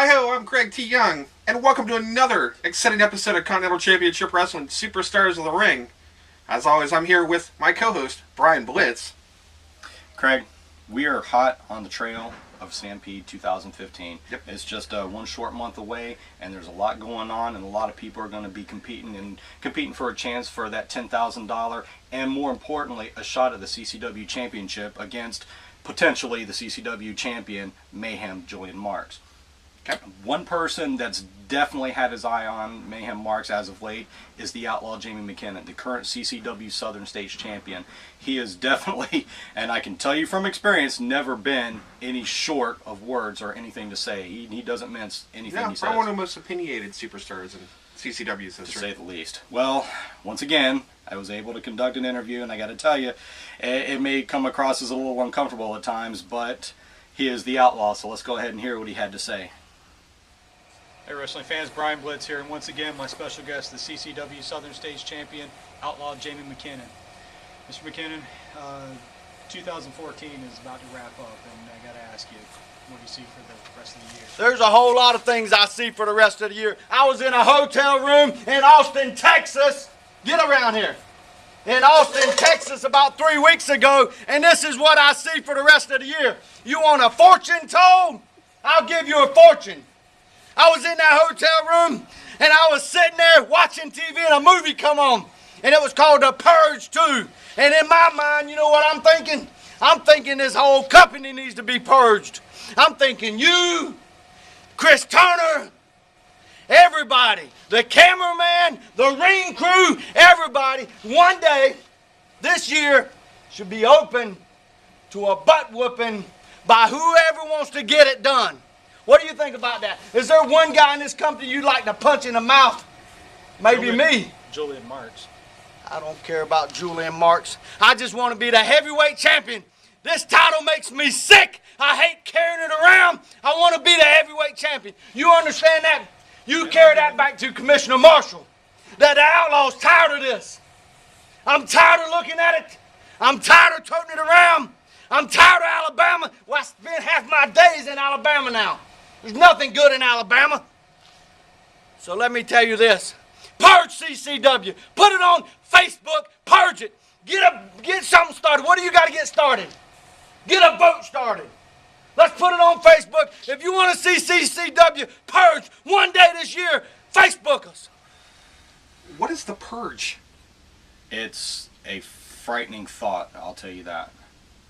Hi-ho, I'm Craig T. Young, and welcome to another exciting episode of Continental Championship Wrestling Superstars of the Ring. As always, I'm here with my co-host, Brian Blitz. Craig, we are hot on the trail of Stampede 2015. Yep. It's just one short month away, and there's a lot going on, and a lot of people are going to be competing for a chance for that $10,000, and more importantly, a shot at the CCW Championship against potentially the CCW champion, Mayhem Julian Marks. Okay. One person that's definitely had his eye on Mayhem Marks as of late is the Outlaw Jamie McKinnon, the current CCW Southern States champion. He is definitely, and I can tell you from experience, never been any short of words or anything to say. He doesn't mince anything he says. Probably one of the most opinionated superstars in CCW's history. To say the least. Well, once again, I was able to conduct an interview, and I got to tell you, it may come across as a little uncomfortable at times, but he is the Outlaw, so let's go ahead and hear what he had to say. Hey wrestling fans, Brian Blitz here, and once again my special guest, the CCW Southern States Champion, Outlaw Jamie McKinnon. Mr. McKinnon, 2014 is about to wrap up, and I got to ask you, what do you see for the rest of the year? There's a whole lot of things I see for the rest of the year. I was in a hotel room in Austin, Texas. Get around here. In Austin, Texas about 3 weeks ago, and this is what I see for the rest of the year. You want a fortune told? I'll give you a fortune. I was in that hotel room, and I was sitting there watching TV, and a movie come on, and it was called The Purge 2. And in my mind, you know what I'm thinking? I'm thinking this whole company needs to be purged. I'm thinking you, Chris Turner, everybody, the cameraman, the ring crew, everybody, one day, this year, should be open to a butt whooping by whoever wants to get it done. What do you think about that? Is there one guy in this company you'd like to punch in the mouth? Maybe me. Julian Marks. I don't care about Julian Marks. I just want to be the heavyweight champion. This title makes me sick. I hate carrying it around. I want to be the heavyweight champion. You understand that? You carry that back to Commissioner Marshall. That the Outlaw's tired of this. I'm tired of looking at it. I'm tired of toting it around. I'm tired of Alabama. Well, I spent half my days in Alabama now. There's nothing good in Alabama. So let me tell you this. Purge CCW. Put it on Facebook. Purge it. Get something started. What do you got to get started? Get a vote started. Let's put it on Facebook. If you want to see CCW purge one day this year, Facebook us. What is the Purge? It's a frightening thought, I'll tell you that.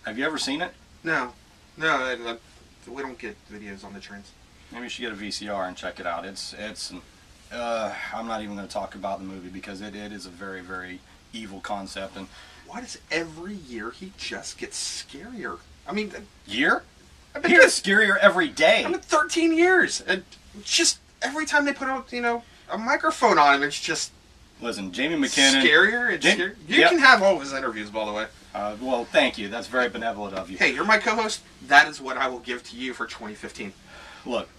Have you ever seen it? No, we don't get videos on the trains. Maybe you should get a VCR and check it out. I'm not even going to talk about the movie because it is a very, very evil concept. And why does every year he just get scarier? I mean, year? He gets scarier every day. I mean, 13 years, and just every time they put out, a microphone on him, it's just. Listen, Jamie McKinnon. Scarier. You can have all of his interviews, by the way. Well, thank you. That's very benevolent of you. Hey, you're my co-host. That is what I will give to you for 2015. Look,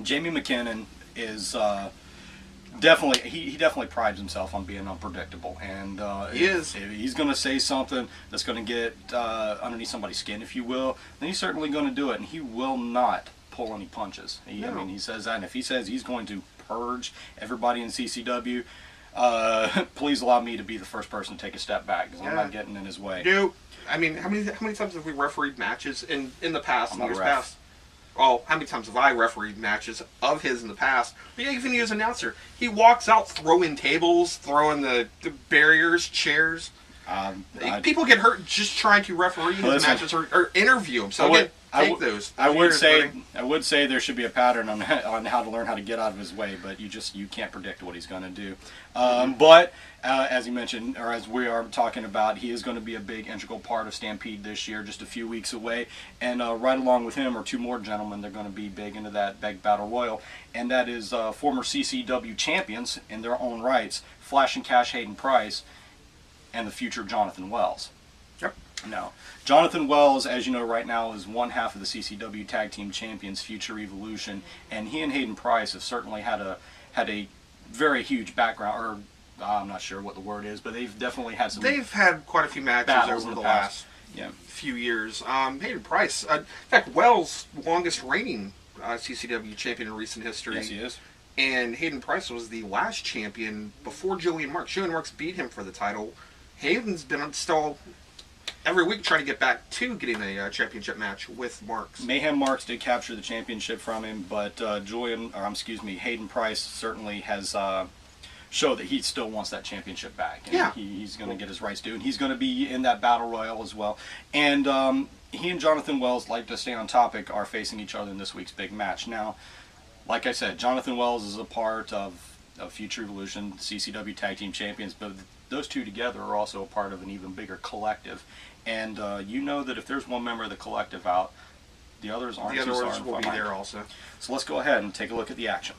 Jamie McKinnon is definitely he definitely prides himself on being unpredictable, and he is. If he's going to say something that's going to get underneath somebody's skin, if you will, then he's certainly going to do it, and he will not pull any punches. I mean, he says that, and if he says he's going to purge everybody in CCW. Please allow me to be the first person to take a step back because I'm not getting in his way. I mean, how many times have we refereed matches in the past, I'm in years not a ref. past? Oh, how many times have I refereed matches of his in the past? But even he was an announcer. He walks out throwing tables, throwing the barriers, chairs. People get hurt just trying to referee his matches or interview him. So I would say there should be a pattern on how to learn how to get out of his way, but you can't predict what he's going to do. But as you mentioned, or as we are talking about, he is going to be a big integral part of Stampede this year, just a few weeks away. And right along with him are two more gentlemen. They're going to be big into that big battle royal, and that is former CCW champions in their own rights, Flash and Cash Hayden Price, and the future Jonathan Wells. Yep. Now, Jonathan Wells, as you know right now, is one half of the CCW Tag Team Champions Future Evolution, and he and Hayden Price have certainly had a very huge background, or I'm not sure what the word is, but they've definitely had some. They've had quite a few matches over the last few years. Hayden Price, in fact, Wells' longest reigning CCW champion in recent history. Yes, he is. And Hayden Price was the last champion before Joey and Marks. Joey and Marks beat him for the title. Hayden's been still every week trying to get back to getting a championship match with Marks. Mayhem Marks did capture the championship from him, but Hayden Price certainly has showed that he still wants that championship back. And yeah. He's going to get his rights due, and he's going to be in that battle royal as well. And he and Jonathan Wells, like to stay on topic, are facing each other in this week's big match. Now, like I said, Jonathan Wells is a part of Future Evolution, CCW Tag Team Champions, but those two together are also a part of an even bigger collective. And you know that if there's one member of the collective out, the others aren't. The others will be there also. So let's go ahead and take a look at the action.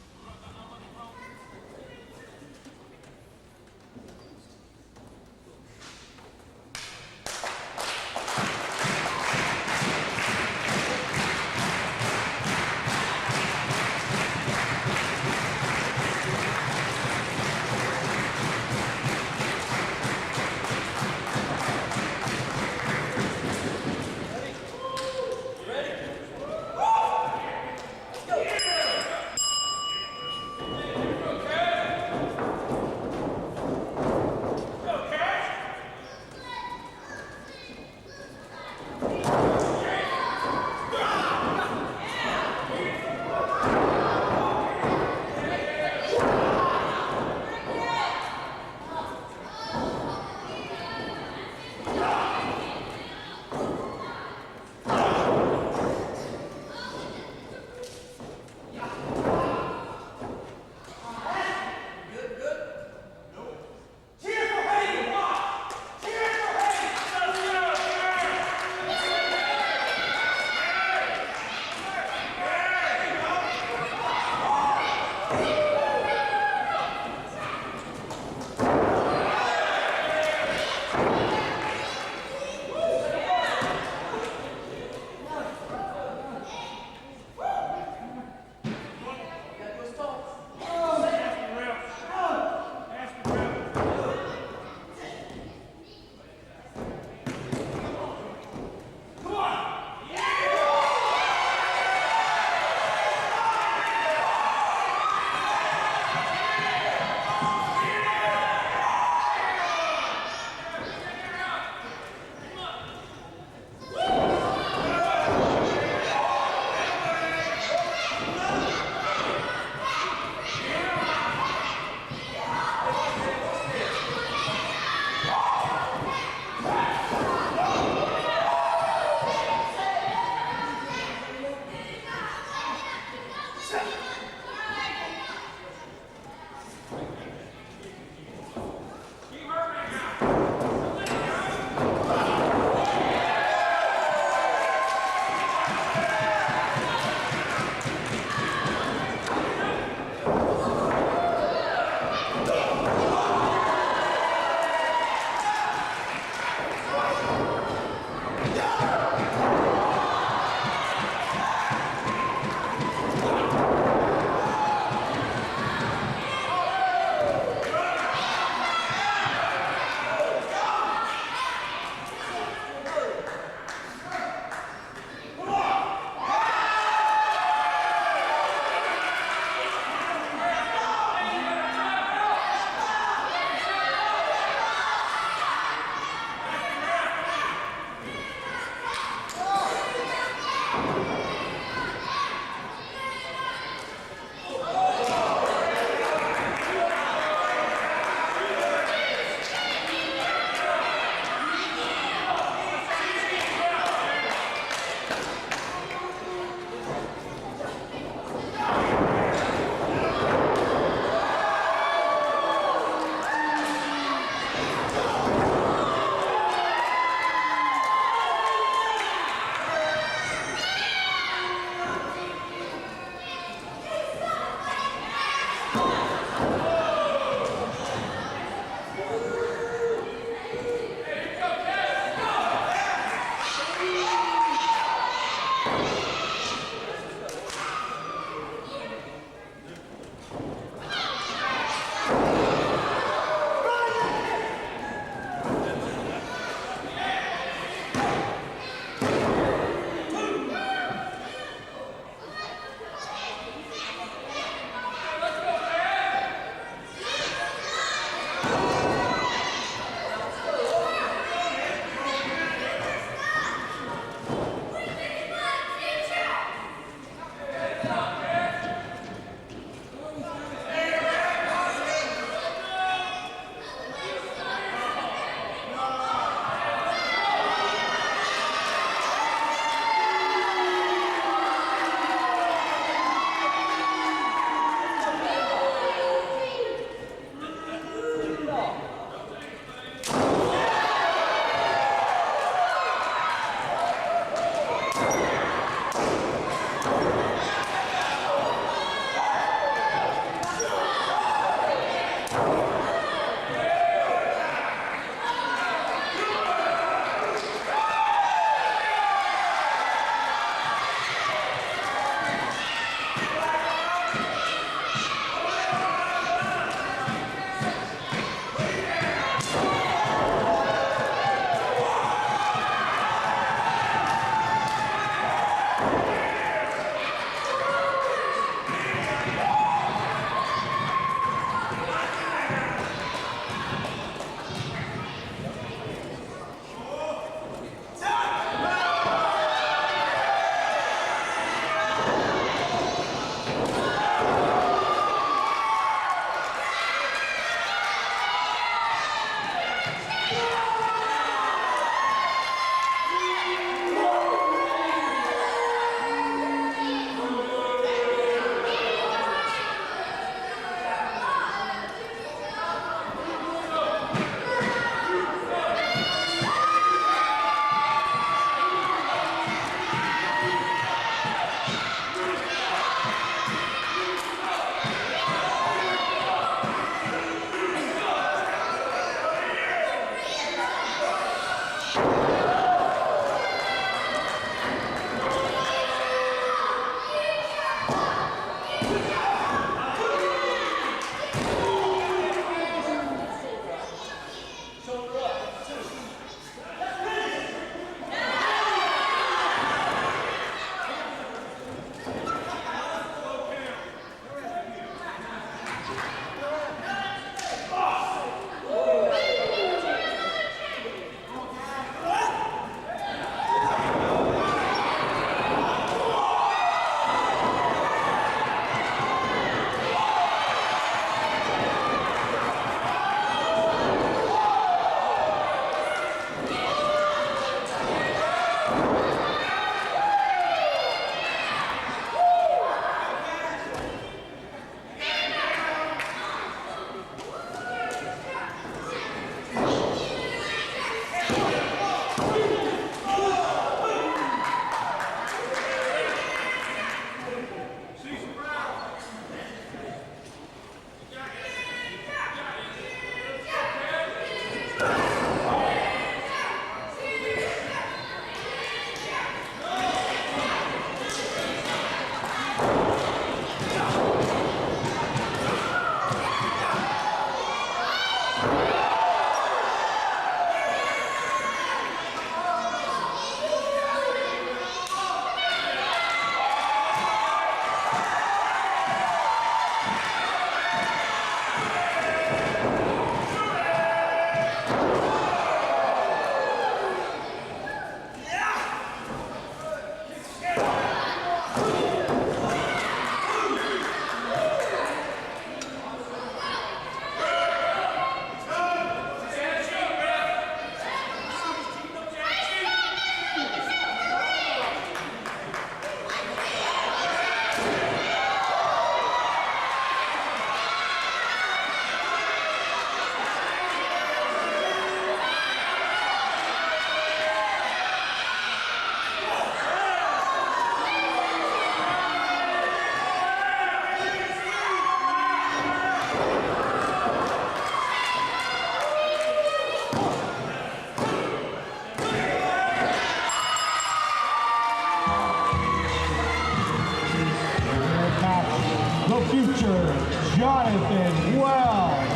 Jonathan Wells.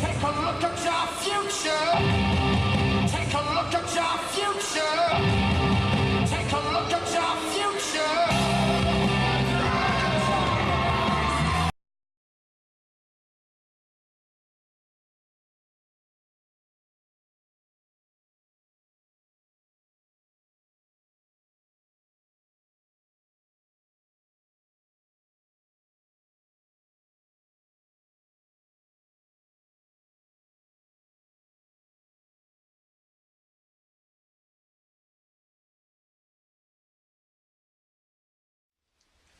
Take a look at your future. Take a look at your future. Take a look at your future.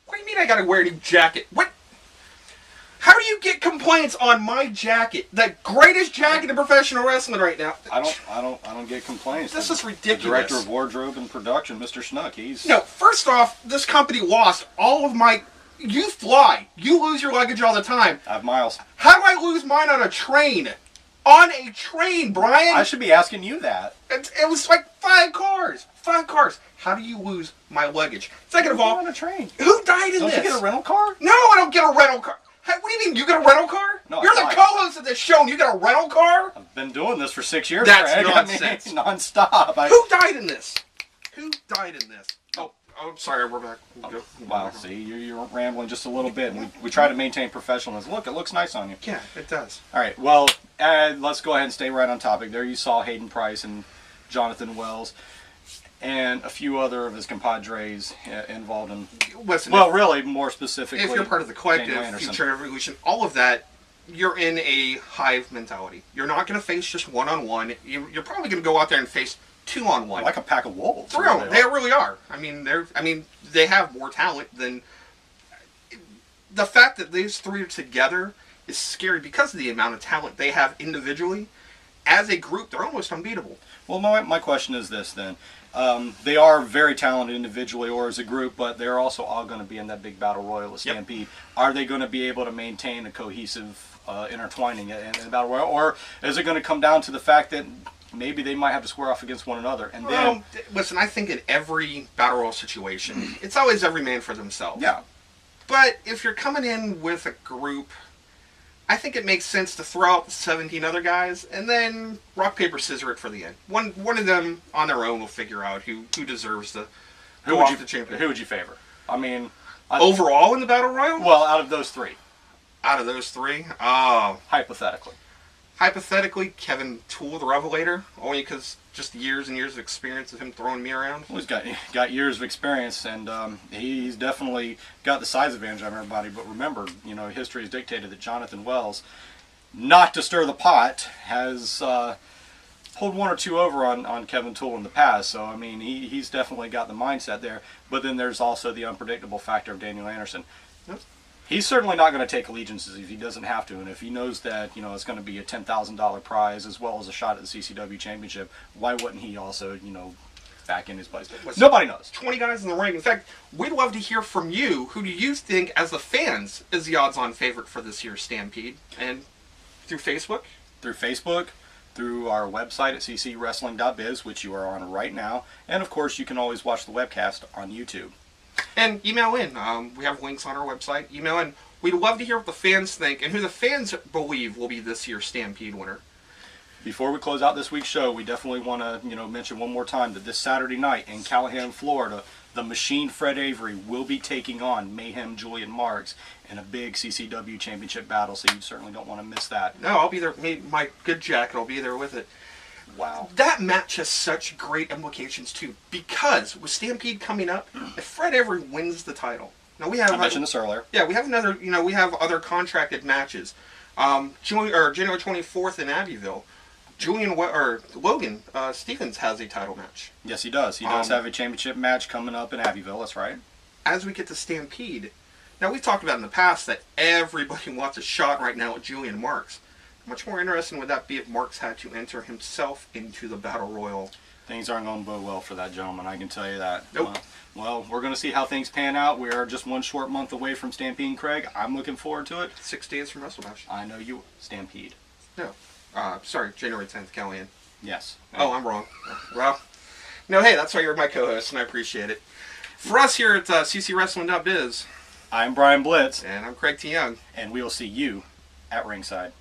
What do you mean I gotta wear a jacket? What? How do you get complaints on my jacket? The greatest jacket in professional wrestling right now. I don't get complaints. This is ridiculous. The director of wardrobe and production, Mr. Schnuck, he's... No, first off, this company lost all of my... You fly. You lose your luggage all the time. I have miles. How do I lose mine on a train? On a train, Brian! I should be asking you that. It was like 5 cars. 5 cars. How do you lose my luggage? Second of all... on a train. Who died in Don't this? you get a rental car? No, I don't get a rental car. Hey, what do you mean? You get a rental car? No, You're I the co-host of this show and you get a rental car? I've been doing this for 6 years. That's Craig. nonsense. I mean, non-stop. Who died in this? Who died in this? Oh, I'm sorry, we're back. Wow, see, you're rambling just a little bit. And we try to maintain professionalism. Look, it looks nice on you. Yeah, it does. All right, well, let's go ahead and stay right on topic. There you saw Hayden Price and Jonathan Wells. and a few other of his compadres involved in. Listen, well, really, more specifically, if you're part of the collective, Daniel Anderson. Future Evolution, all of that, you're in a hive mentality. You're not going to face just one-on-one. You're probably going to go out there and face two-on-one. Like a pack of wolves. For real, they really are. I mean, they have more talent than. The fact that these three are together is scary because of the amount of talent they have individually. As a group, they're almost unbeatable. Well, my question is this then. They are very talented individually or as a group, but they're also all going to be in that big battle royal at Stampede. Yep. Are they going to be able to maintain a cohesive intertwining in the battle royal? Or is it going to come down to the fact that maybe they might have to square off against one another? And then, listen, I think in every battle royal situation, it's always every man for themselves. Yeah. But if you're coming in with a group, I think it makes sense to throw out the 17 other guys and then rock, paper, scissors it for the end. One of them on their own will figure out who deserves to go off the champion. Who would you favor? I mean... overall in the Battle Royal? Well, out of those three. Out of those three? Hypothetically, Kevin Toole, the Revelator, only because just years and years of experience of him throwing me around. Well, he's got years of experience, and he's definitely got the size advantage on everybody. But remember, history has dictated that Jonathan Wells, not to stir the pot, has pulled one or two over on Kevin Toole in the past. So, I mean, he's definitely got the mindset there. But then there's also the unpredictable factor of Daniel Anderson. Yep. He's certainly not going to take allegiances if he doesn't have to, and if he knows that it's going to be a $10,000 prize as well as a shot at the CCW Championship, why wouldn't he also back in his place? Nobody knows. 20 guys in the ring. In fact, we'd love to hear from you. Who do you think, as the fans, is the odds-on favorite for this year's Stampede? And through Facebook? Through our website at ccwrestling.biz, which you are on right now, and of course you can always watch the webcast on YouTube. And email in. We have links on our website. Email in. We'd love to hear what the fans think and who the fans believe will be this year's Stampede winner. Before we close out this week's show, we definitely want to mention one more time that this Saturday night in Callahan, Florida, the Machine Fred Avery will be taking on Mayhem Julian Marks in a big CCW Championship battle, so you certainly don't want to miss that. No, I'll be there. My good jacket will be there with it. Wow. That match has such great implications, too, because with Stampede coming up, if Fred Avery wins the title... Now we have... I mentioned this earlier. Yeah, we have another... we have other contracted matches. January 24th in Abbeville, Logan Stevens has a title match. Yes, he does. He does have a championship match coming up in Abbeville, that's right. As we get to Stampede... Now, we've talked about in the past that everybody wants a shot right now at Julian Marks. How much more interesting would that be if Marks had to enter himself into the Battle Royal? Things aren't going to bode well for that gentleman, I can tell you that. Nope. Well, we're going to see how things pan out. We are just one short month away from Stampede, Craig. I'm looking forward to it. 6 days from WrestleMash. I know you. Stampede. No. Sorry, January 10th, Callahan. Yes. Oh, I'm wrong. Well, no, hey, that's why you're my co-host, and I appreciate it. For us here at CCWrestling.biz, I'm Brian Blitz. And I'm Craig T. Young. And we will see you at ringside.